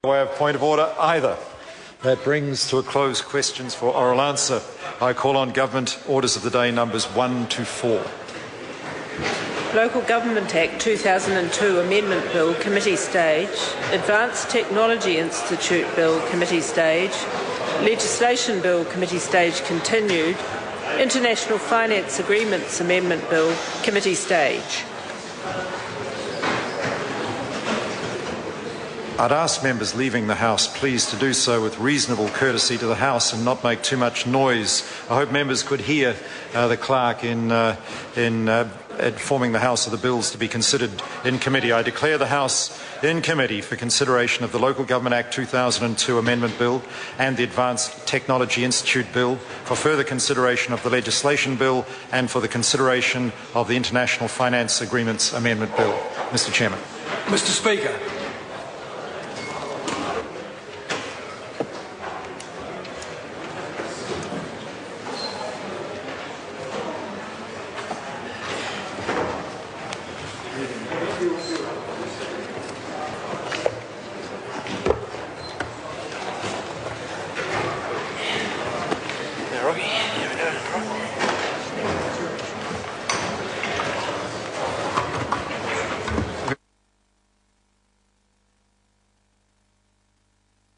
Way of point of order either. That brings to a close questions for oral answer. I call on Government Orders of the Day numbers 1 to 4. Local Government Act 2002 Amendment Bill, Committee Stage. Advanced Technology Institute Bill, Committee Stage. Legislation Bill, Committee Stage continued. International Finance Agreements Amendment Bill, Committee Stage. I'd ask members leaving the House please to do so with reasonable courtesy to the House and not make too much noise. I hope members could hear the clerk in informing the House of the bills to be considered in committee. I declare the House in committee for consideration of the Local Government Act 2002 Amendment Bill and the Advanced Technology Institute Bill, for further consideration of the Legislation Bill and for the consideration of the International Finance Agreements Amendment Bill. Mr. Chairman. Mr. Speaker.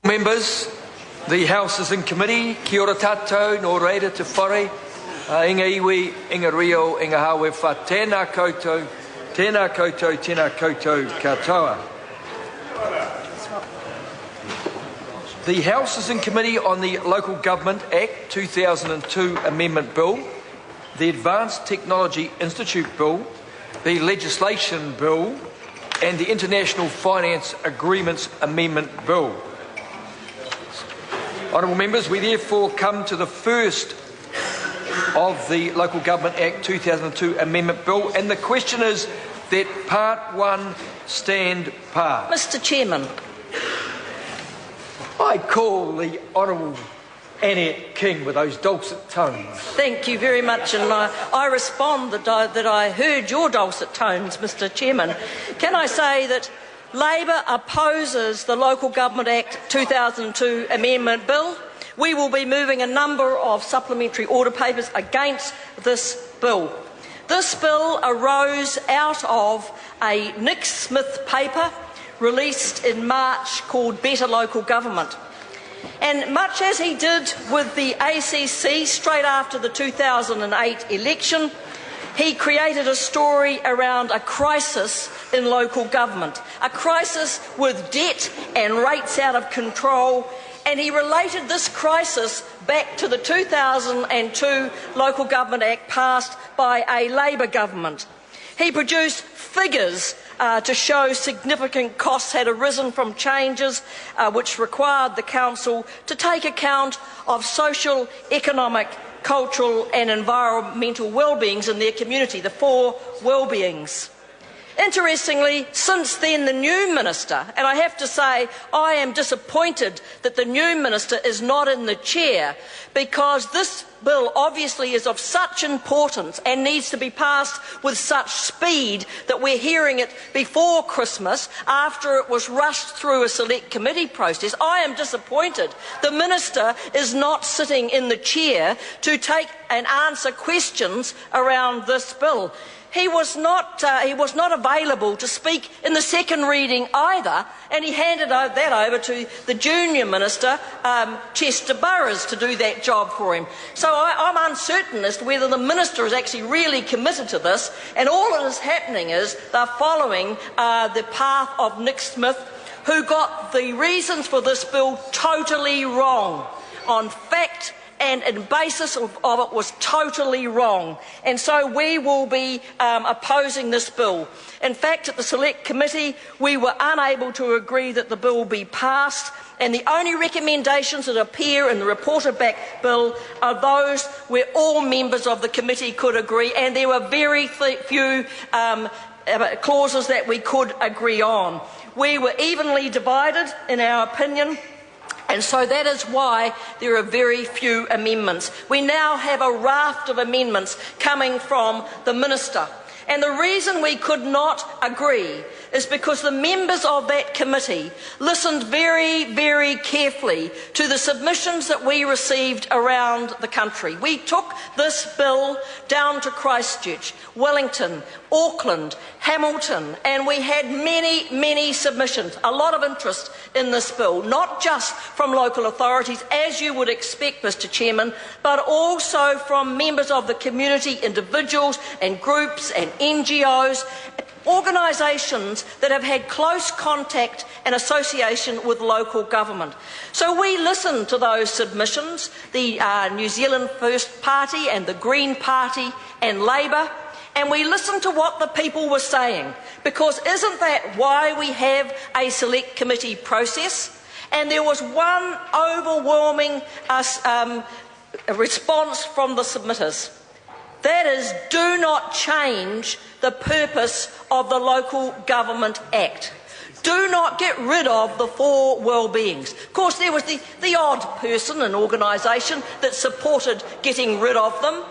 Members, the House is in committee. Kia ora tātou, nō reira te whare, inga iwi, inga rio, inga hawe wha, tēnā koutou, tēnā koutou, tēnā koutou katoa. The House is in committee on the Local Government Act 2002 Amendment Bill, the Advanced Technology Institute Bill, the Legislation Bill, and the International Finance Agreements Amendment Bill. Honourable members, we therefore come to the first of the Local Government Act 2002 Amendment Bill, and the question is that Part 1 stand passed. Mr. Chairman. I call the Honourable Annette King with those dulcet tones. Thank you very much, and I respond that I heard your dulcet tones, Mr. Chairman. Can I say that Labor opposes the Local Government Act 2002 Amendment Bill. We will be moving a number of supplementary order papers against this bill. This bill arose out of a Nick Smith paper released in March called Better Local Government. And much as he did with the ACC straight after the 2008 election, he created a story around a crisis in local government, a crisis with debt and rates out of control, and he related this crisis back to the 2002 Local Government Act passed by a Labor government. He produced figures to show significant costs had arisen from changes which required the Council to take account of social, economic, cultural and environmental well-beings in their community, the 4 well-beings. Interestingly, since then the new minister, and I have to say I am disappointed that the new minister is not in the chair, because this bill obviously is of such importance and needs to be passed with such speed that we're hearing it before Christmas after it was rushed through a select committee process. I am disappointed the minister is not sitting in the chair to take and answer questions around this bill. He was not available to speak in the second reading either, and he handed that over to the junior minister, Chester Burrows, to do that job for him. So I'm uncertain as to whether the minister is actually really committed to this, and all that is happening is they're following the path of Nick Smith, who got the reasons for this bill totally wrong on fact, and the basis of it was totally wrong. And so we will be opposing this bill. In fact, at the Select Committee, we were unable to agree that the bill be passed, and the only recommendations that appear in the reported back bill are those where all members of the committee could agree, and there were very few clauses that we could agree on. We were evenly divided, in our opinion, and so that is why there are very few amendments. We now have a raft of amendments coming from the minister. And the reason we could not agree is because the members of that committee listened very, very carefully to the submissions that we received around the country. We took this bill down to Christchurch, Wellington, Auckland, Hamilton, and we had many, many submissions, a lot of interest in this bill, not just from local authorities, as you would expect, Mr Chairman, but also from members of the community, individuals and groups and NGOs, organisations that have had close contact and association with local government. So we listened to those submissions, the New Zealand First Party and the Green Party and Labour, and we listened to what the people were saying, because isn't that why we have a select committee process? And there was one overwhelming response from the submitters. That is, do not change the purpose of the Local Government Act. Do not get rid of the 4 well-beings. Of course, there was the odd person and organisation that supported getting rid of them.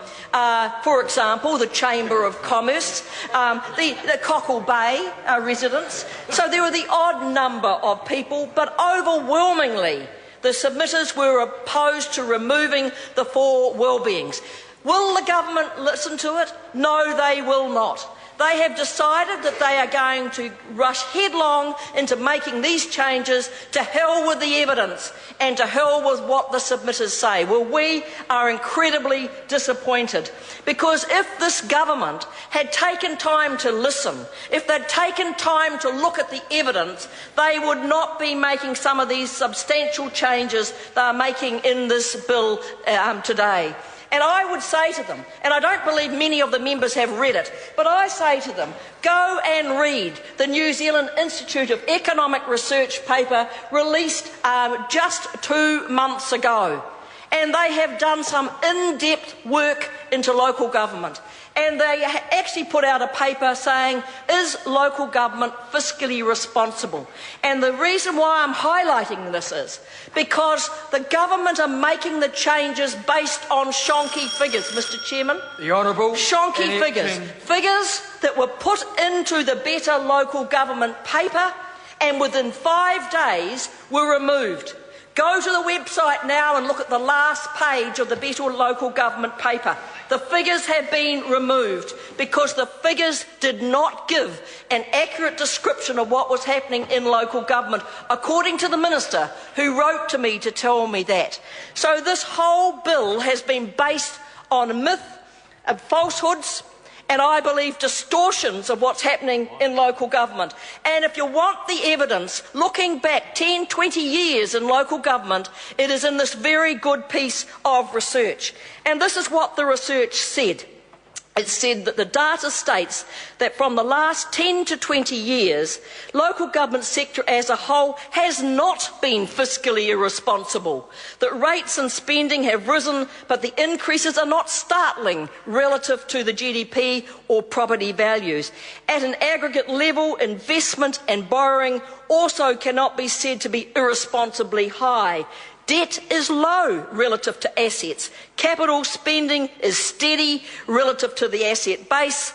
For example, the Chamber of Commerce, the Cockle Bay residents. So there were the odd number of people, but overwhelmingly the submitters were opposed to removing the 4 well-beings. Will the government listen to it? No, they will not. They have decided that they are going to rush headlong into making these changes. To hell with the evidence and to hell with what the submitters say. Well, we are incredibly disappointed, because if this government had taken time to listen, if they'd taken time to look at the evidence, they would not be making some of these substantial changes they are making in this bill today. And I would say to them, and I don't believe many of the members have read it, but I say to them, go and read the New Zealand Institute of Economic Research paper released just 2 months ago. And they have done some in-depth work into local government. And they actually put out a paper saying, is local government fiscally responsible? And the reason why I'm highlighting this is because the government are making the changes based on shonky figures, Mr Chairman. The Honourable. Shonky figures. Figures that were put into the Better Local Government paper and within 5 days were removed. Go to the website now and look at the last page of the Better Local Government paper. The figures have been removed because the figures did not give an accurate description of what was happening in local government, according to the Minister who wrote to me to tell me that. So this whole bill has been based on myth, falsehoods, and I believe distortions of what's happening in local government. And if you want the evidence, looking back 10, 20 years in local government, it is in this very good piece of research. And this is what the research said. It said that the data states that from the last 10 to 20 years, local government sector as a whole has not been fiscally irresponsible. That rates and spending have risen, but the increases are not startling relative to the GDP or property values. At an aggregate level, investment and borrowing also cannot be said to be irresponsibly high. Debt is low relative to assets. Capital spending is steady relative to the asset base.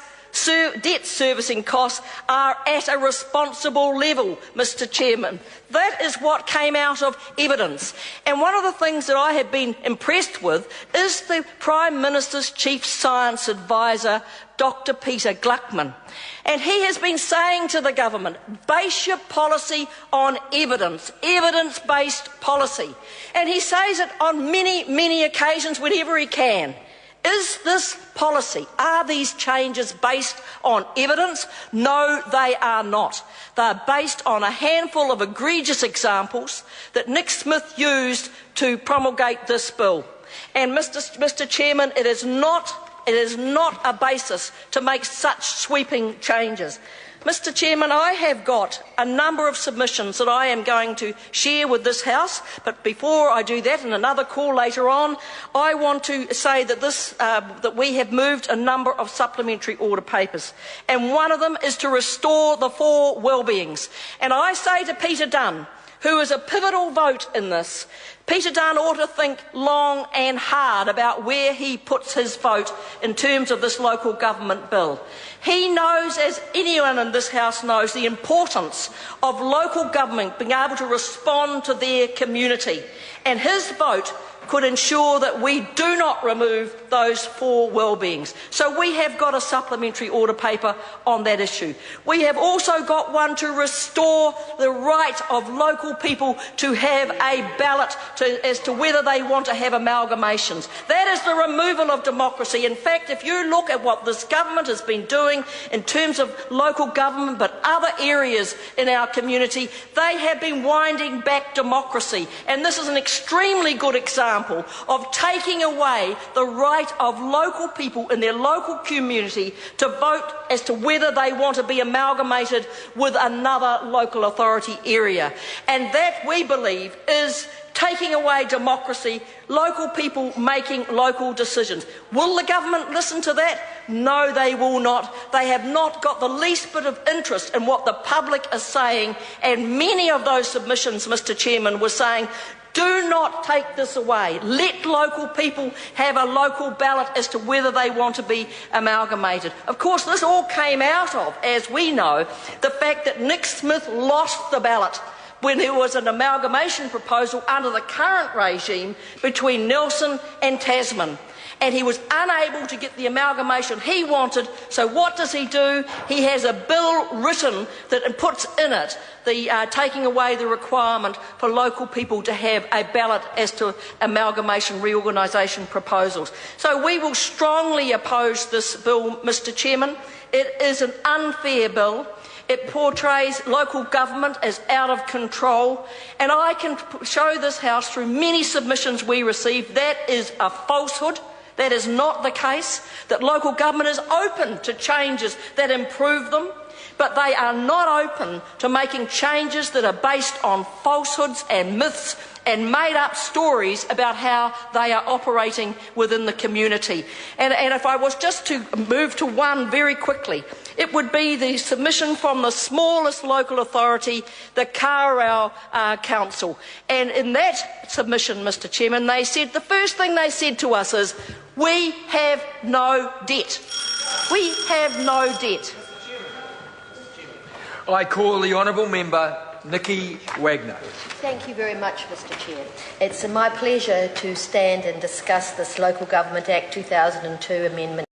Debt servicing costs are at a responsible level, Mr Chairman. That is what came out of evidence. And one of the things that I have been impressed with is the Prime Minister's Chief Science Advisor, Dr Peter Gluckman. And he has been saying to the government, base your policy on evidence, evidence-based policy. And he says it on many, many occasions whenever he can. Is this policy, are these changes based on evidence? No, they are not. They are based on a handful of egregious examples that Nick Smith used to promulgate this bill. And Mr Chairman, it is not a basis to make such sweeping changes. Mr Chairman, I have got a number of submissions that I am going to share with this House, but before I do that, in another call later on, I want to say that that we have moved a number of supplementary order papers, and one of them is to restore the 4 well-beings. And I say to Peter Dunn, who is a pivotal vote in this, Peter Dunn ought to think long and hard about where he puts his vote in terms of this local government bill. He knows, as anyone in this House knows, the importance of local government being able to respond to their community, and his vote could ensure that we do not remove those four well-beings. So we have got a supplementary order paper on that issue. We have also got one to restore the right of local people to have a ballot as to whether they want to have amalgamations. That is the removal of democracy. In fact, if you look at what this government has been doing in terms of local government, but other areas in our community, they have been winding back democracy. And this is an extremely good example of taking away the right of local people in their local community to vote as to whether they want to be amalgamated with another local authority area. And that, we believe, is taking away democracy, local people making local decisions. Will the government listen to that? No, they will not. They have not got the least bit of interest in what the public is saying, and many of those submissions, Mr. Chairman, were saying, do not take this away. Let local people have a local ballot as to whether they want to be amalgamated. Of course, this all came out of, as we know, the fact that Nick Smith lost the ballot when there was an amalgamation proposal under the current regime between Nelson and Tasman. And he was unable to get the amalgamation he wanted, so what does he do? He has a bill written that puts in it the taking away the requirement for local people to have a ballot as to amalgamation reorganisation proposals. So we will strongly oppose this bill, Mr. Chairman. It is an unfair bill. It portrays local government as out of control, and I can show this House through many submissions we received that is a falsehood. That is not the case, that local government is open to changes that improve them, but they are not open to making changes that are based on falsehoods and myths and made-up stories about how they are operating within the community. And if I was just to move to one very quickly, it would be the submission from the smallest local authority, the Kawerau Council. And in that submission, Mr. Chairman, they said, the first thing they said to us is, we have no debt. We have no debt. I call the honourable member Nikki Wagner. Thank you very much, Mr. Chair. It's my pleasure to stand and discuss this Local Government Act 2002 amendment.